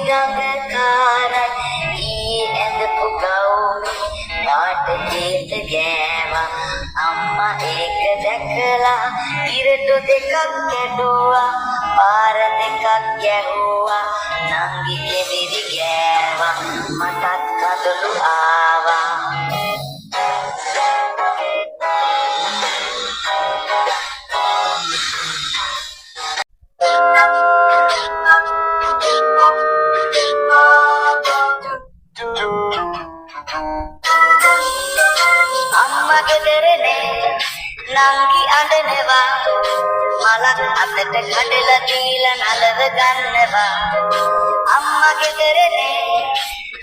ගඟකාරන් ඊ ඇඳපු ගෞමි පාට ජීත ගෑවා අම්මා ඒක දැකලා ඉරටු දෙකක් කැඩුවා පාර දෙකක් ගැහුවා නංගි කෙවිලි ගෑවා මටත් කඳුළු ආවා නංගි අඬනවා මලක් අතට කඩලා දීලා නලව ගන්නවා අම්මා ගෙදරනේ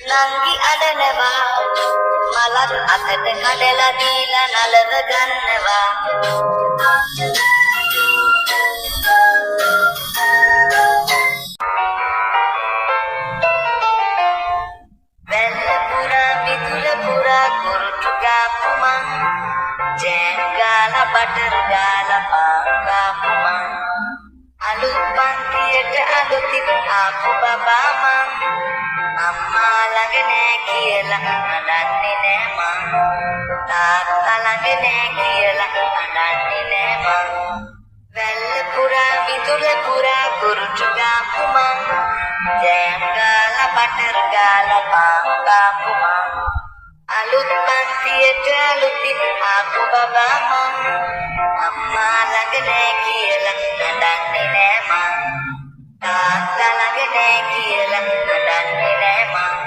නංගි අඬනවා මලක් අතට කඩලා දීලා නලව ගන්නවා වැල්ල පුරා මිදුල පුරා කුරුටු ගාපු මං ජෑම් ගාලා බටර් ගාලා පාන් කාපු මං අලුත් පන්තියට අලුතින් ආපු බබා මං අම්මා ළඟ නෑ කියලා අඬන්නේ නෑ මං තාත්තා ළඟ නෑ කියලා අඬන්නේ නෑ මං වැල්ල පුරා මිදුල පුරා කුරුටු ගාපු මං ජෑම් ගාලා බටර් ගාලා පාන් කාපු මං අලුත් පන්තියට අලුතින් ආපු බබා මං අම්මා ළඟ නෑ කියලා අඬන්නේ නෑ මං තාත්තා ළඟ නෑ කියලා අඬන්නේ නෑ මං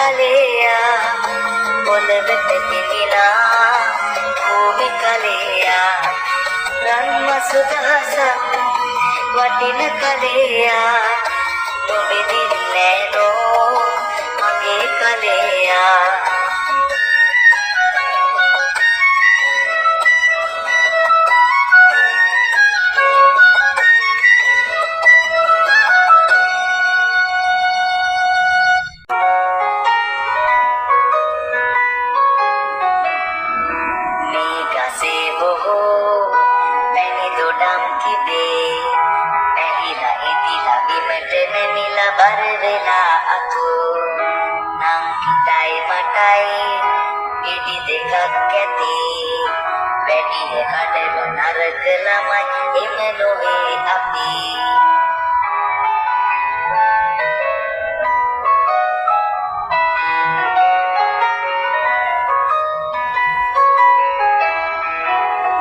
කලයා පොළවට ගෙනිලා භූමි කලයා රන්මසු දහසක් වටින කලයා නොබෙදින්නේ නෝ මගේ කලයා බර වෙලා අතු නම් හිතයි මටයි ඉදි දෙකක් ඇති වැඩි කඩල නරක ළමයි එම නොවේ අපි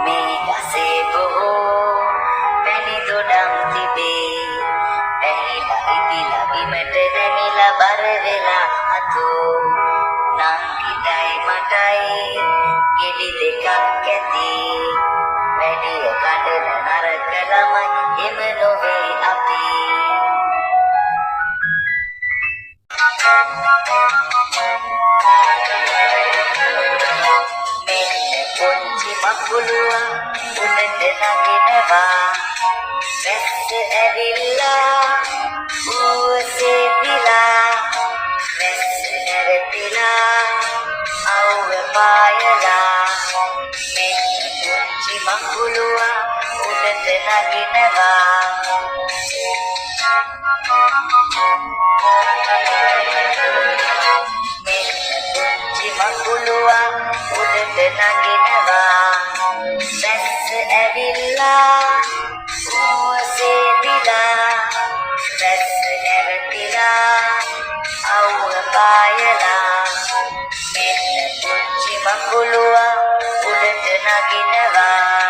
මේ ගසේ බොහෝ පැණි දොඩම් තිබේ බිමට නැමිලා බර වෙලා අතු නම් හිතයි මටයි ගෙඩි දෙකක් ඇති වැඩි කඩන නරක ළමයි එම නොවේ අපි මෙන්න පුංචි මකුලුවා උඩට නගිනවා වැස්ස ඇවිල්ලා ඌසේ පිලා වැස්ස නැවතිලා අවුව පායලා මෙන්න පුංචි මකුලුවා උඩට නගිනවා මෙන්න පුංචි මකුලුවා උඩට නගිනවා වැස්ස ඇවිල්ලා ඌසේ පිලා වැස්ස නැවතිලා අවුව පායලා මෙන්න පුංචි මකුලුවා උඩට නගිනවා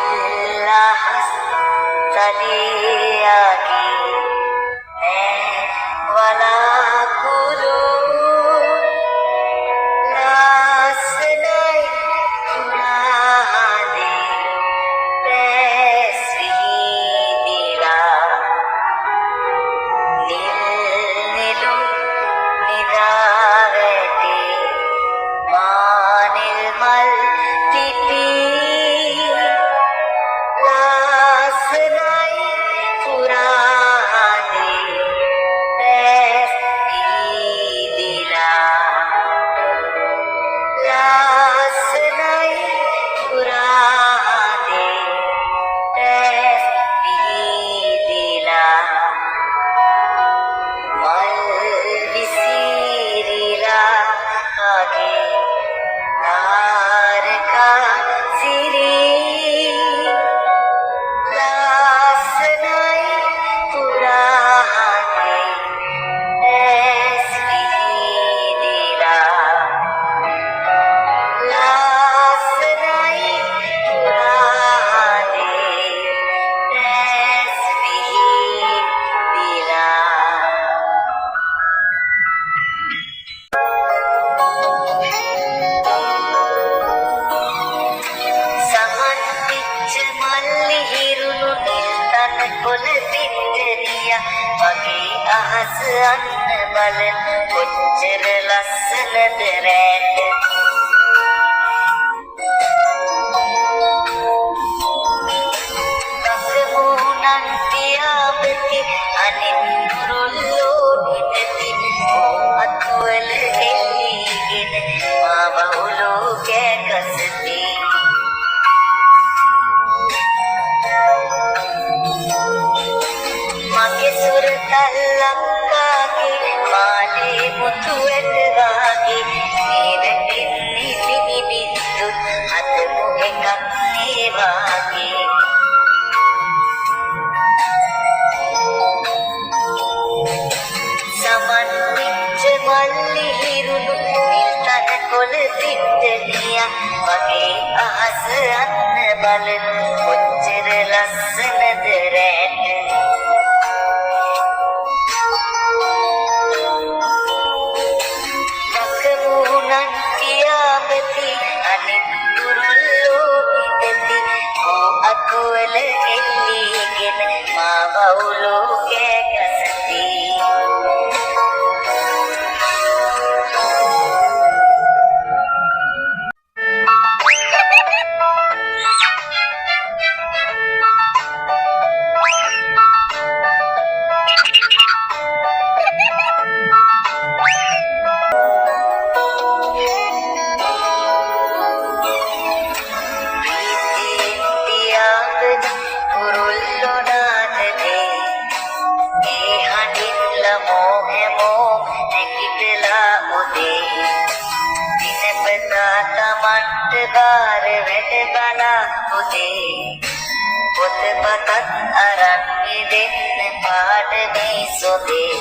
නිල්ලහස් තලියාගේ වලාකුළු ලස්සනයි පුරාදේ රැස් විහිදිලා නිල්නිලුම් නිදා වැටේ මානෙල් මල් තිපී ලස්සනයි පුරාදේ රැස් විහිදිලා ලස්සනයි පුරාදේ රැස් විහිදිලා මල් විසිරිලා ආගේ තාරකා සිරී ලස්සනයි පුරාදේ රැස් විහිදිලා ලස්සනයි පුරාදේ රැස් විහිදිලා සමන් පිච්ච මල්ලි හිරුණු නිල් තන කොළ පිටරිය වගේ අහස අන්න බලන කොච්චර ලස්සනද රැට කසමුණන් තියාපති අනිත් නුරුල්ලෝ නිදති අතුවල හෙල්ලීගෙන මාව උලෝ කෑකසති මගේ සුරතල්ලක්කාගේ මාලේ මුතු ඇට වාගේ මේ වැටෙන්නේ පිණි බින්දුත් හදමු එකක් මේ වාගේ සමන් පිච්ච මල් මගේ අහස අන්න බලන කොච්චර ලස්සනද රැට නකමුණන් කියාපති අනිත් තුරුල්ලෝ පිටති ඕ අකුවල එල්ලීගෙන මා වවුලෝ කෑගසති බාර වැඩ බලා පුතේ පොතපතත් අරන් දෙන්න පාඩමේ සොදේ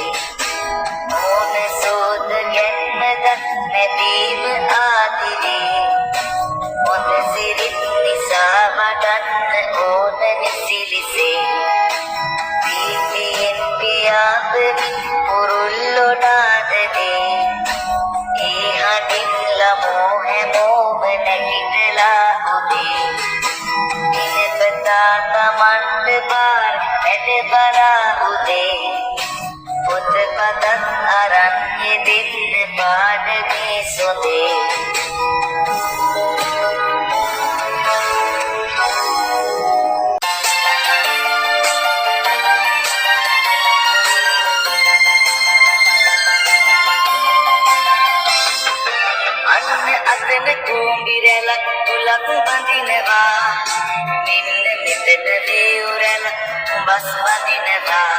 ඕන සෝද ගැන්මද නැදීම ආදිලේ හොඳ සිරිත් නිසා වඩන්න ඕන නිසිලිසේ පීතියෙන් පියාඹමින් පුරුල්ලොඩාදනේ ඒ හඬින් ළමෝ හැමෝම නැගිටලා උදේ දිනපතා තමන්ට බාර වැඩ බලා උදේ පොතපතත් අරන් දෙන්න පාඩමේ සොදේ කුඹිරැලක් තුලක් බඳිනවා මෙන්න මෙතන වේවුරැල උඹස් බඳිනවා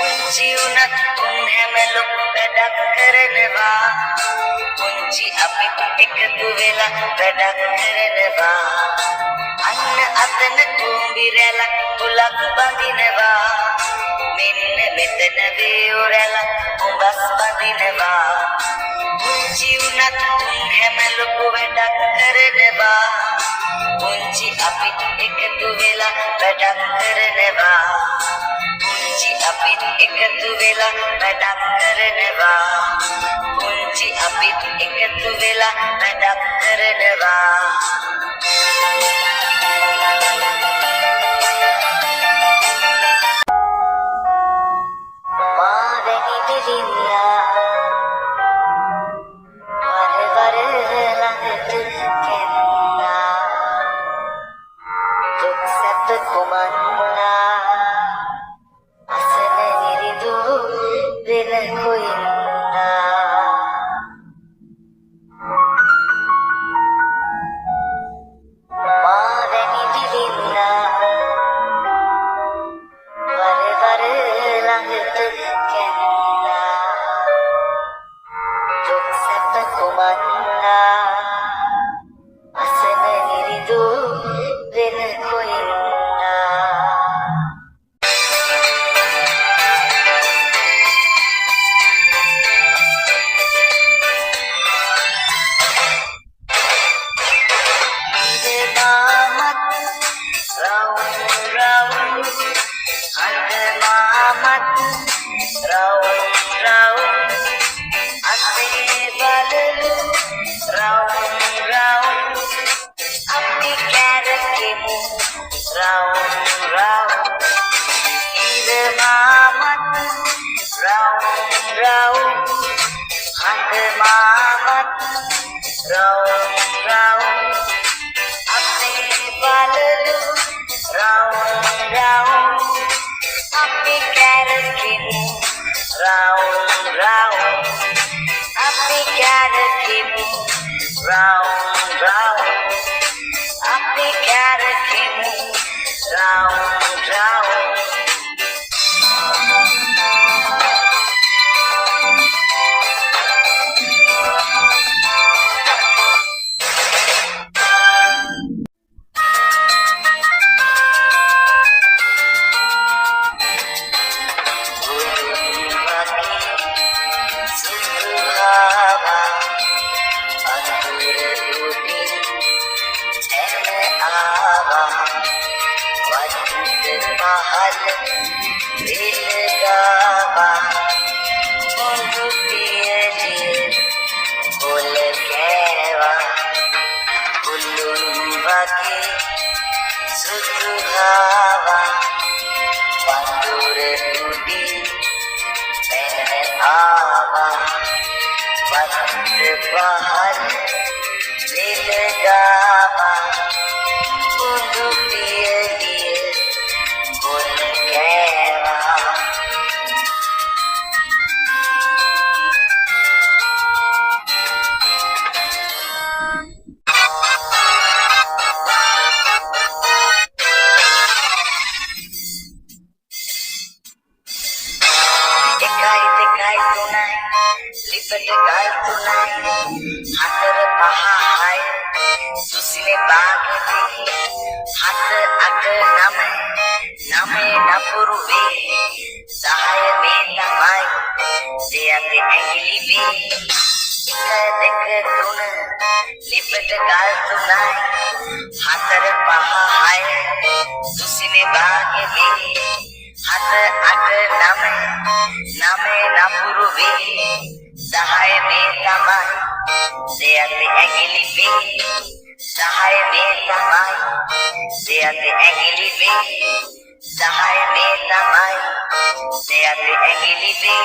උන්චි උනත් උන් හැම ලොක් වැඩක් කරනවා උන්චි අපිට එකතු වෙලා වැඩක් කරනවා අන්න අතන කුඹිරැලක් තුලක් බඳිනවා මෙන්න මෙතන වේවුරැල උඹස් බඳිනවා උන්චි උනත් හැම ලොකු වැඩක් කරනවා උන්චි අපිට එකතු වෙලා වැඩක් කරනවා උන්චි අපිට එකතු වෙලා වැඩක් කරනවා උන්චි අපිට එකතු වෙලා වැඩක් කරනවා මාදනි දිලියා থাকে শুধু হাওয়া পাথরে টুটি মেনে আওয়া বসন্ত বাহার নীল গাওয়া বন্ধু দিয়ে দিয়ে বলে গেওয়া দেখাই দেখাই তো নাই লিপট গাল তো নাই হাতের পাহাড় সুসিনে বাগ দেখি হাত আগ নামে নামে না পড়বে সাহায় বেলা মাই দেয়াতে এগিলিবে দেখে তুন লিপট গাল তো নাই হাতের পাহাড় সুসিনে বাগ দেখি হাত আগ নামে নামে না পূর্বে সাহায় মেলামাই দেয়াতে এগিলিবে সাহায় মেলামাই দেয়াতে এগিলিবে সাহায় মেলামাই দেয়াতে এগিলিবে